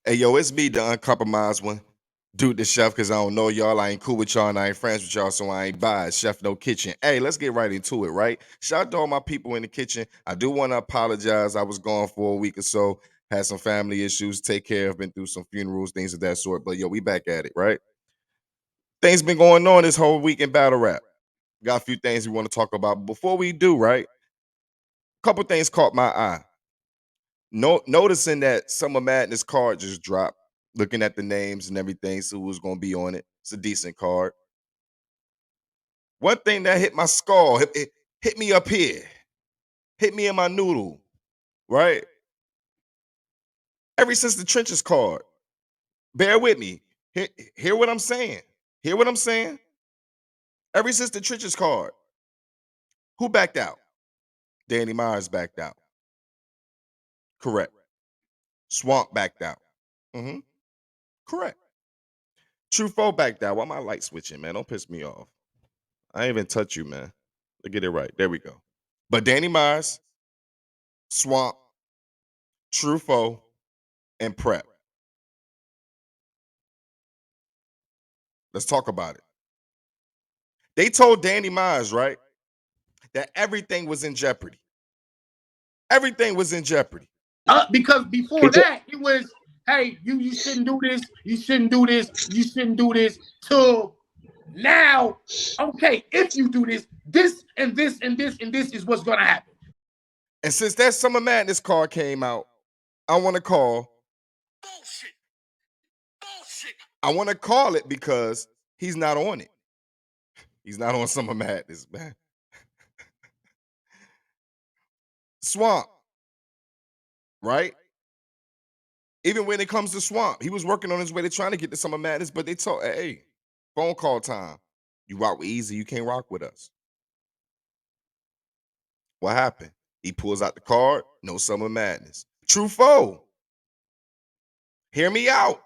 Hey, yo, it's me, the uncompromised one. Dude, the chef, because I don't know y'all. I ain't cool with y'all and I ain't friends with y'all, so I ain't biased. Chef No Kitchen. Hey, let's get right into it, right? Shout out to all my people in the kitchen. I do want to apologize. I was gone for a week or so, had some family issues to take care of, been through some funerals, things of that sort. But yo, we back at it, right? Things been going on this whole week in battle rap. Got a few things we want to talk about. Before we do, right? A couple things caught my eye. Noticing that Summer Madness card just dropped, looking at the names and everything, so who's gonna be on it. It's a decent card. One thing that hit my skull, hit me up here, hit me in my noodle, right? Ever since the trenches card, bear with me. Hear what I'm saying. Hear what I'm saying. Ever since the trenches card, who backed out? Danny Myers backed out. Correct. Swamp backed out. hmm Correct. True Foe backed out. Why my light switching, man? Don't piss me off. I ain't even touch you, man. Let's get it right. There we go. But Danny Myers, Swamp, True Foe, and Prep. Let's talk about it. They told Danny Myers, right, that everything was in jeopardy. Everything was in jeopardy. Because before that, it was, hey, you shouldn't do this, you shouldn't do this, you shouldn't do this. Till now, okay, if you do this, this and this and this and this is what's gonna happen. And since that Summer Madness card came out, I want to call bullshit. Bullshit. I want to call it because he's not on it. He's not on Summer Madness, man. Swamp, right? Even when it comes to Swamp, he was working on his way to trying to get to Summer Madness, but they told, hey, phone call time. You rock with Eazy, you can't rock with us. What happened? He pulls out the card, no Summer Madness. True Foe, hear me out.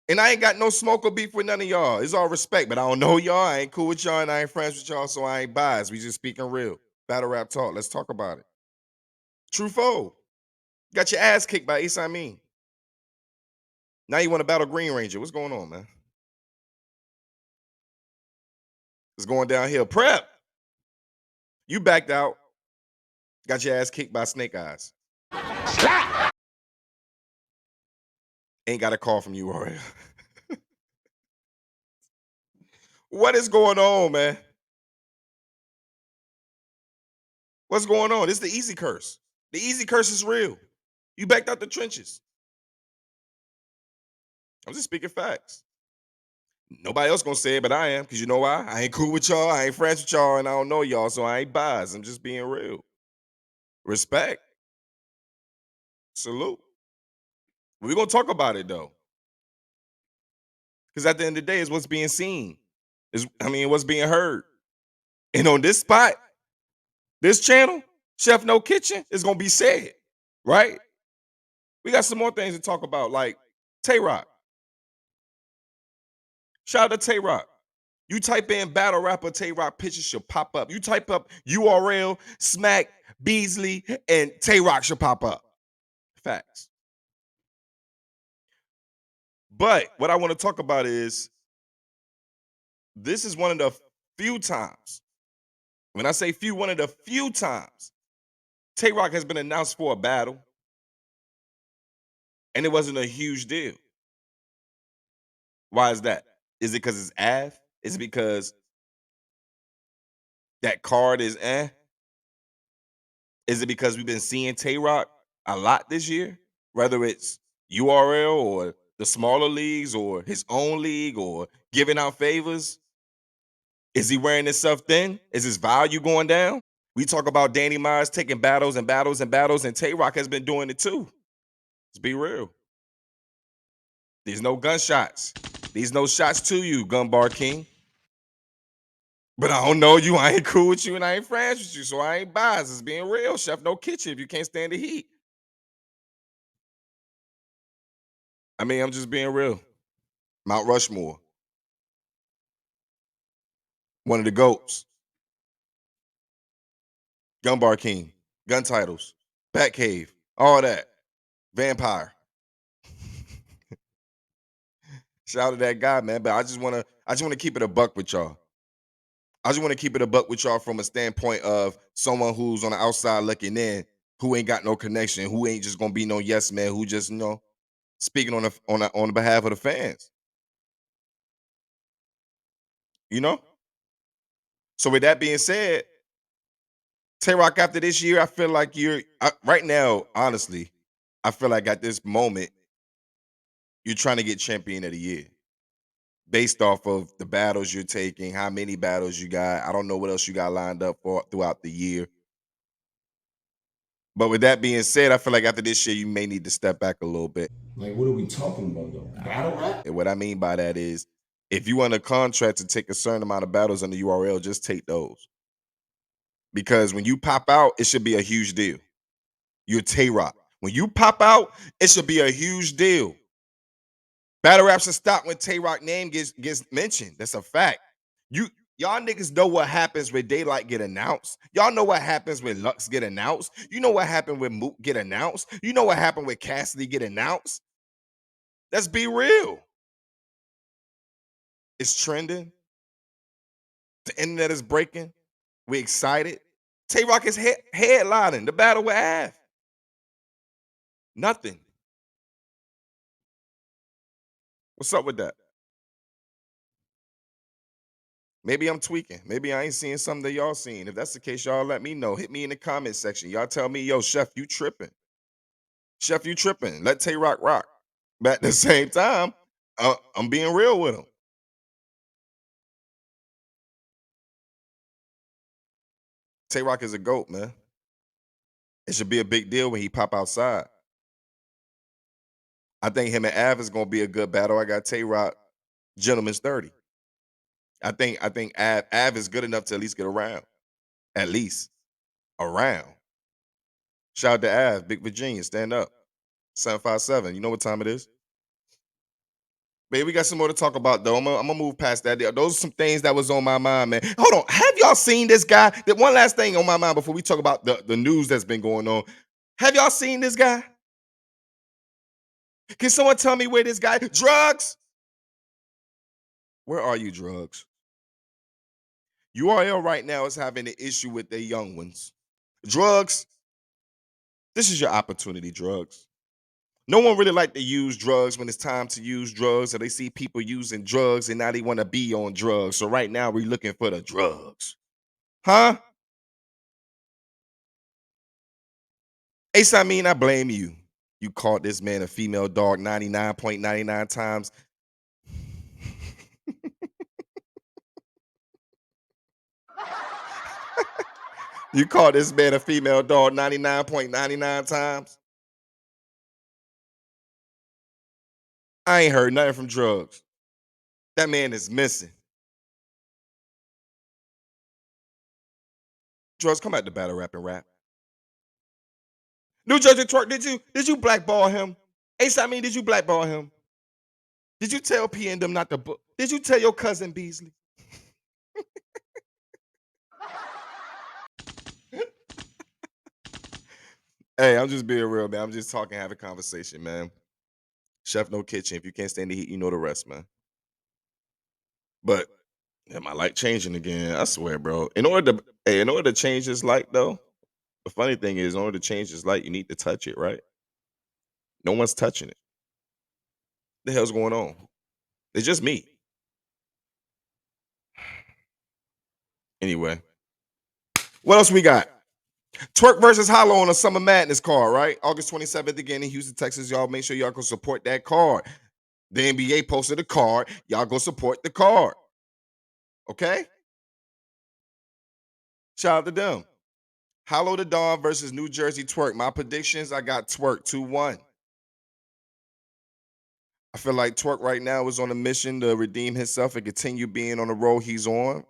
And I ain't got no smoke or beef with none of y'all. It's all respect, but I don't know y'all. I ain't cool with y'all and I ain't friends with y'all, so I ain't biased. We just speaking real. Battle rap talk. Let's talk about it. True Foe, got your ass kicked by Eazy. Now you want to battle Green Ranger. What's going on, man? It's going downhill. Prep, you backed out. Got your ass kicked by Snake Eyes. Ain't got a call from you, Roy. What is going on, man? What's going on? It's the Eazy curse. The Eazy curse is real. You backed out the trenches. I'm just speaking facts. Nobody else gonna say it, but I am, because you know why? I ain't cool with y'all, I ain't friends with y'all, and I don't know y'all, so I ain't biased. I'm just being real. Respect. Salute. We're gonna talk about it though. Because at the end of the day, it's what's being seen. What's being heard. And on this spot, this channel, Chef No Kitchen, is gonna be said, right? We got some more things to talk about, like Tay Rock. Shout out to Tay Rock. You type in battle rapper Tay Rock, pictures should pop up. You type up URL, Smack, Beasley, and Tay Rock should pop up. Facts. But what I want to talk about is this is one of the few times. When I say few, one of the few times Tay Rock has been announced for a battle, and it wasn't a huge deal. Why is that? Is it because it's Av? Is it because that card is eh? Is it because we've been seeing Tay Rock a lot this year? Whether it's URL or the smaller leagues or his own league or giving out favors? Is he wearing himself thin? Is his value going down? We talk about Danny Myers taking battles and battles and battles, and Tay Rock has been doing it too. Let's be real. There's no gunshots. There's no shots to you, Gunbar King. But I don't know you. I ain't cool with you and I ain't friends with you, so I ain't biased. It's being real. Chef No Kitchen if you can't stand the heat. I'm just being real. Mount Rushmore. One of the GOATs. Gunbar King. Gun titles. Batcave. All that. Vampire. Shout out to that guy, man. But I just wanna keep it a buck with y'all. I just want to keep it a buck with y'all from a standpoint of someone who's on the outside looking in, who ain't got no connection, who ain't just gonna be no yes man, who just speaking on the behalf of the fans. You know. So with that being said, Tay Rock, after this year, I feel like right now. Honestly, I feel like at this moment you're trying to get champion of the year based off of the battles you're taking, how many battles you got. I don't know what else you got lined up for throughout the year. But with that being said, I feel like after this year, you may need to step back a little bit. Like, what are we talking about though? Battle rap? And what I mean by that is, if you want a contract to take a certain amount of battles under URL, just take those. Because when you pop out, it should be a huge deal. You're Tay Rock. When you pop out, it should be a huge deal. Battle rap should stop when Tay Rock name gets mentioned. That's a fact. You Y'all niggas know what happens when Daylight get announced. Y'all know what happens when Lux get announced. You know what happened when Mook get announced. You know what happened when Cassidy get announced. Let's be real. It's trending. The internet is breaking. We excited. Tay Rock is headlining the battle with Av. Nothing. What's up with that? Maybe I'm tweaking. Maybe I ain't seeing something that y'all seen. If that's the case, y'all let me know. Hit me in the comment section. Y'all tell me, yo, Chef, you tripping. Chef, you tripping. Let Tay Rock rock. But at the same time, I'm being real with him. Tay Rock is a GOAT, man. It should be a big deal when he pop outside. I think him and Av is gonna be a good battle. I got Tay Rock, gentleman's 30. I think Av is good enough to at least get around. At least around. Shout out to Av, Big Virginia, stand up. 757. You know what time it is? Babe, we got some more to talk about though. I'm gonna move past that. Those are some things that was on my mind, man. Hold on. Have y'all seen this guy? That one last thing on my mind before we talk about the news that's been going on. Have y'all seen this guy? Can someone tell me where this guy Drugz? Where are you, Drugz? URL right now is having an issue with their young ones. Drugz, this is your opportunity, Drugz. No one really like to use drugs when it's time to use drugs, or they see people using drugs and now they want to be on drugs. So right now we're looking for the drugs. Huh? Ace, I mean, I blame you. You called this man a female dog 99.99 times. You called this man a female dog 99.99 times. I ain't heard nothing from Drugz. That man is missing. Drugz, come back to battle rap and rap. New Jersey Twerk, did you blackball him? Ace, I mean, did you blackball him? Did you tell P and them not to book? Did you tell your cousin Beasley? Hey, I'm just being real, man. I'm just talking, have a conversation, man. Chef no kitchen. If you can't stand the heat, you know the rest, man. But yeah, my light changing again. I swear, bro. In order to change this light, though, the funny thing is, in order to change this light, you need to touch it, right? No one's touching it. The hell's going on? It's just me. Anyway, what else we got? Twerk versus Hollow on a Summer Madness card, right? August 27th again in Houston, Texas. Y'all make sure y'all go support that card. The NBA posted a card. Y'all go support the card. Okay? Shout out to them. Hollow the Dawn versus New Jersey Twerk. My predictions, I got Twerk 2-1. I feel like Twerk right now is on a mission to redeem himself and continue being on the road he's on.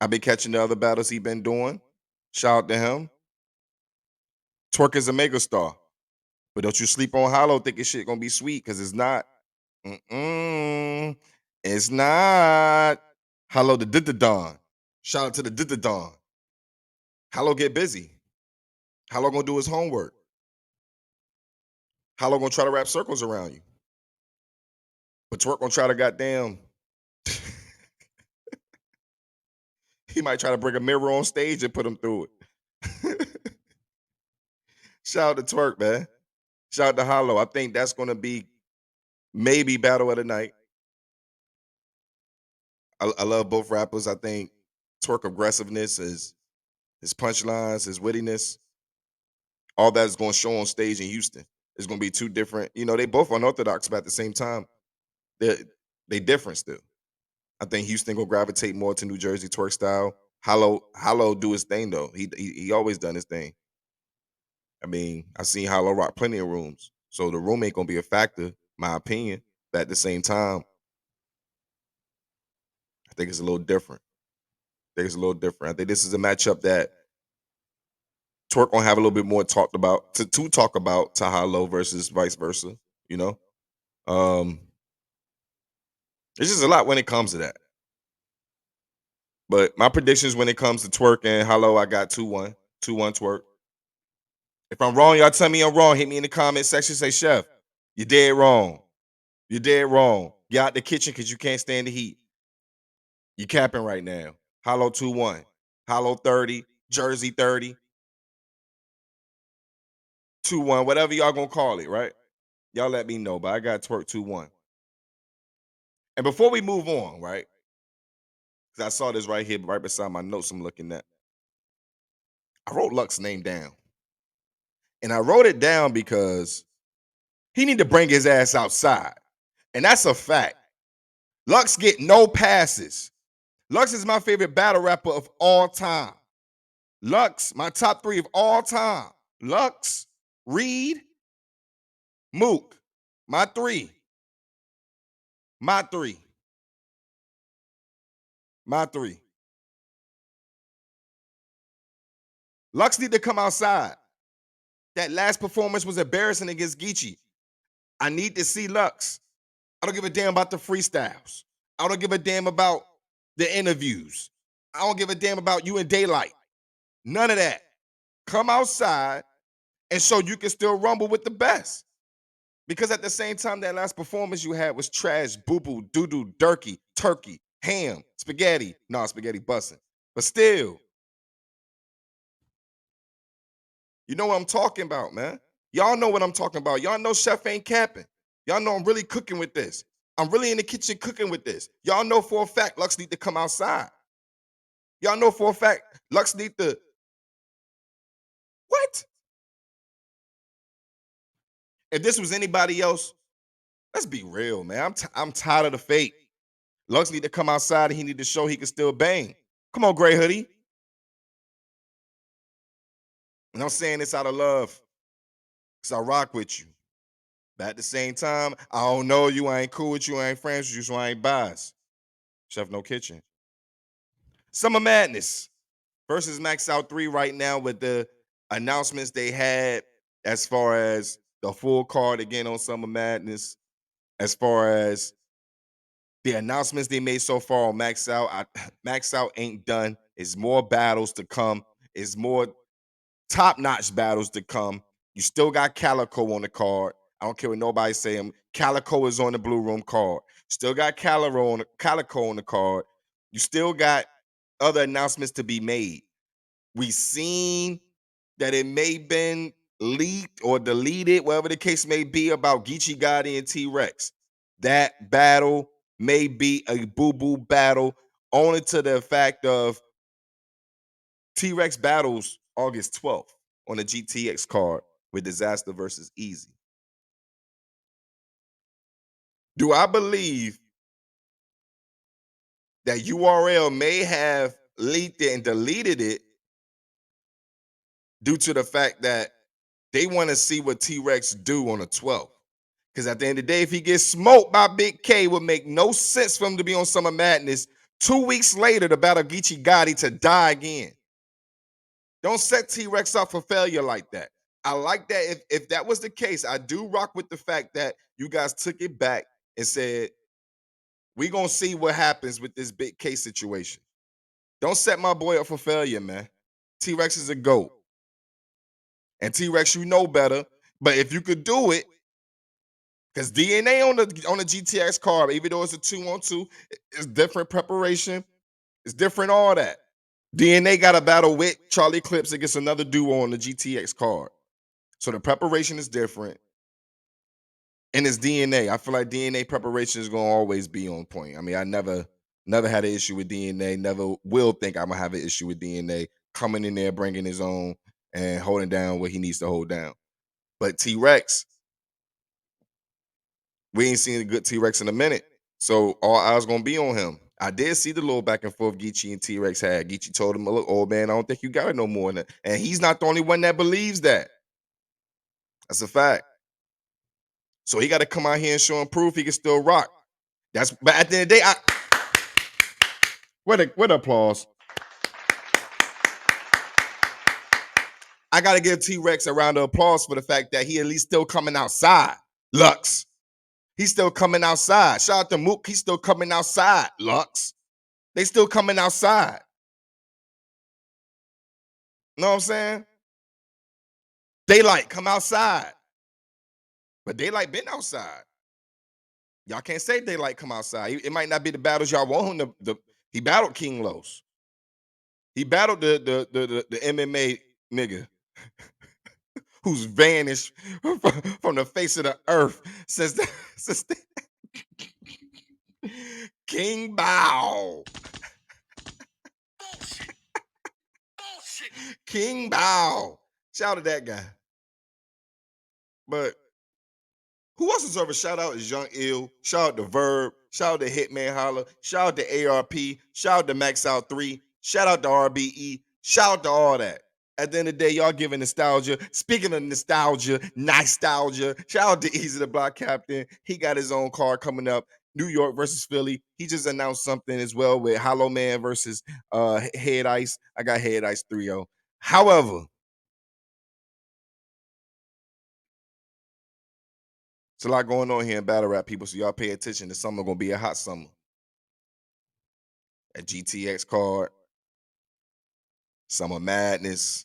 I've been catching the other battles he been doing. Shout out to him. Twerk is a megastar. But don't you sleep on Hollow thinking shit gonna be sweet, because it's not. Mm-mm. It's not. Hollow the Don. Shout out to the Don. Hollow get busy. Hollow gonna do his homework. Hollow gonna try to wrap circles around you. But Twerk gonna try to goddamn. He might try to bring a mirror on stage and put him through it. Shout out to Twerk, man. Shout out to Hollow. I think that's gonna be maybe battle of the night. I love both rappers. I think Twerk aggressiveness, his punchlines, his wittiness, all that is going to show on stage in Houston. It's going to be two different. They both unorthodox, but at the same time, they they different still. I think Houston will gravitate more to New Jersey Twerk style. Hollow do his thing though. He always done his thing. I mean, I've seen Hollow rock plenty of rooms, so the room ain't gonna be a factor, my opinion. But at the same time, I think it's a little different. I think this is a matchup that Twerk gonna have a little bit more talked about to talk about to Hollow versus vice versa. You know, um, it's just a lot when it comes to that. But my predictions when it comes to Twerk and Hollow, I got 2-1, 2-1 Twerk. If I'm wrong, y'all tell me I'm wrong. Hit me in the comment section. Say, Chef, you dead wrong. You dead wrong. Get out the kitchen because you can't stand the heat. You capping right now. Hollow 2-1. Hollow 30. Jersey 30. 2-1. Whatever y'all gonna call it, right? Y'all let me know. But I got Twerk 2-1. And before we move on, right? Because I saw this right here, right beside my notes I'm looking at. I wrote Lux's name down. And I wrote it down because he need to bring his ass outside. And that's a fact. Lux get no passes. Lux is my favorite battle rapper of all time. Lux, my top 3 of all time. Lux, Reed, Mook. My 3. My 3. My 3. Lux need to come outside. That last performance was embarrassing against Geechee. I need to see Lux. I don't give a damn about the freestyles. I don't give a damn about the interviews. I don't give a damn about you in daylight. None of that. Come outside and so you can still rumble with the best. Because at the same time, that last performance you had was trash, boo-boo, doo-doo, durkey, turkey, ham, spaghetti. No, spaghetti bussin'. But still, you know what I'm talking about, man. Y'all know what I'm talking about. Y'all know Chef ain't capping. Y'all know I'm really cooking with this. I'm really in the kitchen cooking with this. Y'all know for a fact Lux need to come outside. Y'all know for a fact Lux need to. What? If this was anybody else, let's be real, man. I'm tired of the fake. Lux need to come outside and he need to show he can still bang. Come on, Gray Hoodie. And I'm saying this out of love because I rock with you. But at the same time, I don't know you. I ain't cool with you. I ain't friends with you, so I ain't biased. Chef No Kitchen. Summer Madness versus Max Out 3 right now with the announcements they had as far as the full card again on Summer Madness, as far as the announcements they made so far on Max Out. Max Out ain't done. It's more battles to come. It's more top-notch battles to come. You still got Calico on the card. I don't care what nobody say. Calico is on the Blue Room card. Still got Calico on the card. You still got other announcements to be made. We seen that it may been leaked or deleted, whatever the case may be, about Geechee Gotti and T-Rex. That battle may be a boo-boo battle, only to the fact of T-Rex battles August 12th on the GTX card with Disaster versus Eazy. Do I believe that URL may have leaked it and deleted it due to the fact that they want to see what T-Rex do on the 12th? Because at the end of the day, if he gets smoked by Big K, it would make no sense for him to be on Summer Madness 2 weeks later to battle Geechee Gotti to die again. Don't set T-Rex up for failure like that. I like that. If that was the case, I do rock with the fact that you guys took it back and said, we're going to see what happens with this Big K situation. Don't set my boy up for failure, man. T-Rex is a GOAT. And T-Rex, you know better. But if you could do it, Because DNA on the GTX card, even though it's a 2-on-2, it's different preparation. It's different, all that. DNA got a battle with Charlie Clips against another duo on the GTX card. So the preparation is different. And it's DNA. I feel like DNA preparation is gonna always be on point. I mean, I never had an issue with DNA. Never will think I'm gonna have an issue with DNA coming in there, bringing his own and holding down what he needs to hold down. But T-Rex, we ain't seen a good T-Rex in a minute. So all eyes gonna be on him. I did see the little back and forth Geechee and T-Rex had. Geechee told him, look, old man, I don't think you got it no more. And he's not the only one that believes that. That's a fact. So he got to come out here and show him proof he can still rock. But at the end of the day, where the applause? I gotta give T-Rex a round of applause for the fact that he at least still coming outside. Lux. He's still coming outside. Shout out to Mook. He's still coming outside. Lux. They still coming outside. Know what I'm saying? Daylight, come outside. But Daylight been outside. Y'all can't say Daylight come outside. It might not be the battles y'all want him to. He battled King Los. He battled the MMA nigga who's vanished from the face of the earth since King Bow. King Bow. Shout out to that guy. But who else deserves a shout out is Young Ill. Shout out to Verb. Shout out to Hitman Holla. Shout out to ARP. Shout out to Max Out 3. Shout out to RBE. Shout out to all that. At the end of the day, y'all giving nostalgia. Speaking of nostalgia, shout out to Eazy the Block Captain. He got his own card coming up. New York versus Philly. He just announced something as well with Hollow Man versus Head Ice. I got Head Ice 3-0. However, it's a lot going on here in battle rap, people, so y'all pay attention. The summer gonna be a hot summer. A GTX card, Summer Madness,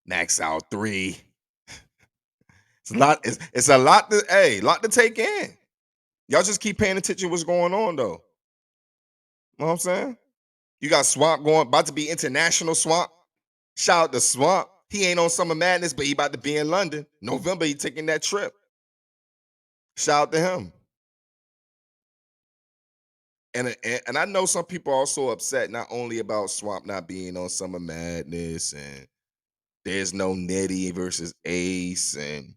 Max Out 3. It's a lot. It's a lot lot to take in. Y'all just keep paying attention to what's going on, though. Know what I'm saying? You got Swamp about to be international Swamp. Shout out to Swamp. He ain't on Summer Madness, but he about to be in London. November, he taking that trip. Shout out to him. And I know some people are also upset not only about Swamp not being on Summer Madness and there's no Nitty versus Ace. And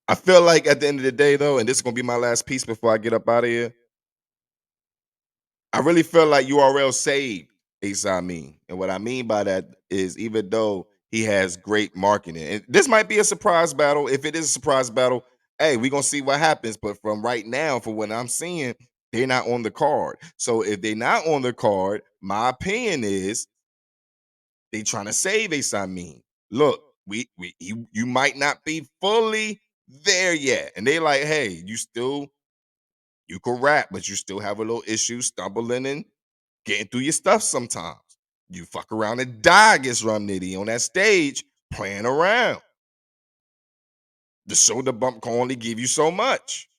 I feel like at the end of the day, though, and this is gonna be my last piece before I get up out of here, I really feel like URL saved Ace Amin. And what I mean by that is even though he has great marketing, and this might be a surprise battle. If it is a surprise battle, hey, we're gonna see what happens. But from right now, for what I'm seeing, they're not on the card. So if they're not on the card, my opinion is they trying to save Ace Amin. Look, you might not be fully there yet. And they like, hey, you can rap, but you still have a little issue stumbling and getting through your stuff sometimes. You fuck around and die against Rum Nitty on that stage playing around. The shoulder bump can only give you so much.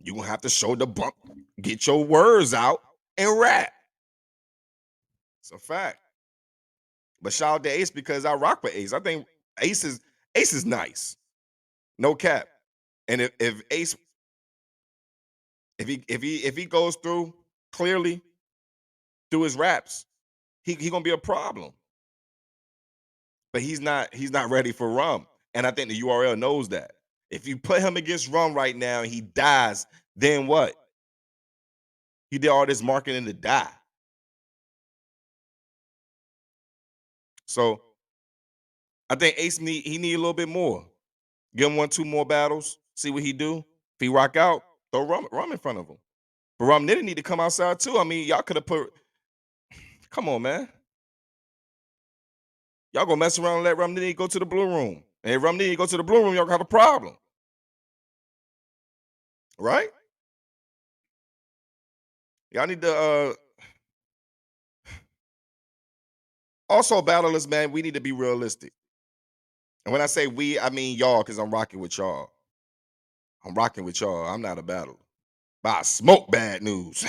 You gonna have to shoulder bump, get your words out, and rap. It's a fact. But shout out to Ace because I rock with Ace. I think Ace is nice. No cap. And if Ace if he goes through clearly through his raps, he gonna be a problem. But he's not ready for Rum. And I think the URL knows that. If you put him against Rum right now and he dies, then what? He did all this marketing to die. So I think Ace need a little bit more. Give him 1-2 more battles, see what he do. If he rock out, throw Rum in front of him. But Rum Nitty need to come outside too. I mean, y'all could have put. Come on, man. Y'all gonna mess around and let Rum Nitty go to the blue room. And if Rum Nitty go to the blue room, y'all gonna have a problem. Right? Y'all need to also battlers, man, we need to be realistic. And when I say we, I mean y'all, because I'm rocking with y'all. I'm rocking with y'all. I'm not a battler. But I smoke bad news.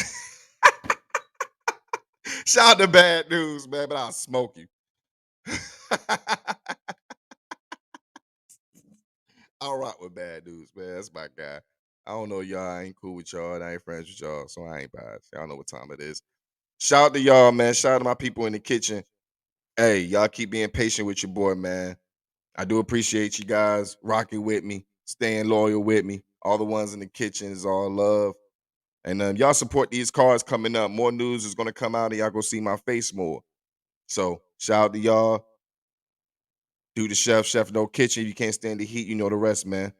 Shout out to bad news, man, but I'll smoke you. I'll rock with bad news, man. That's my guy. I don't know y'all. I ain't cool with y'all. I ain't friends with y'all, so I ain't biased. Y'all know what time it is. Shout out to y'all, man. Shout out to my people in the kitchen. Hey, y'all keep being patient with your boy, man. I do appreciate you guys rocking with me, staying loyal with me. All the ones in the kitchen is all love. And y'all support these cards coming up. More news is going to come out and y'all go see my face more. So shout out to y'all. Do the chef, chef no kitchen. You can't stand the heat. You know the rest, man.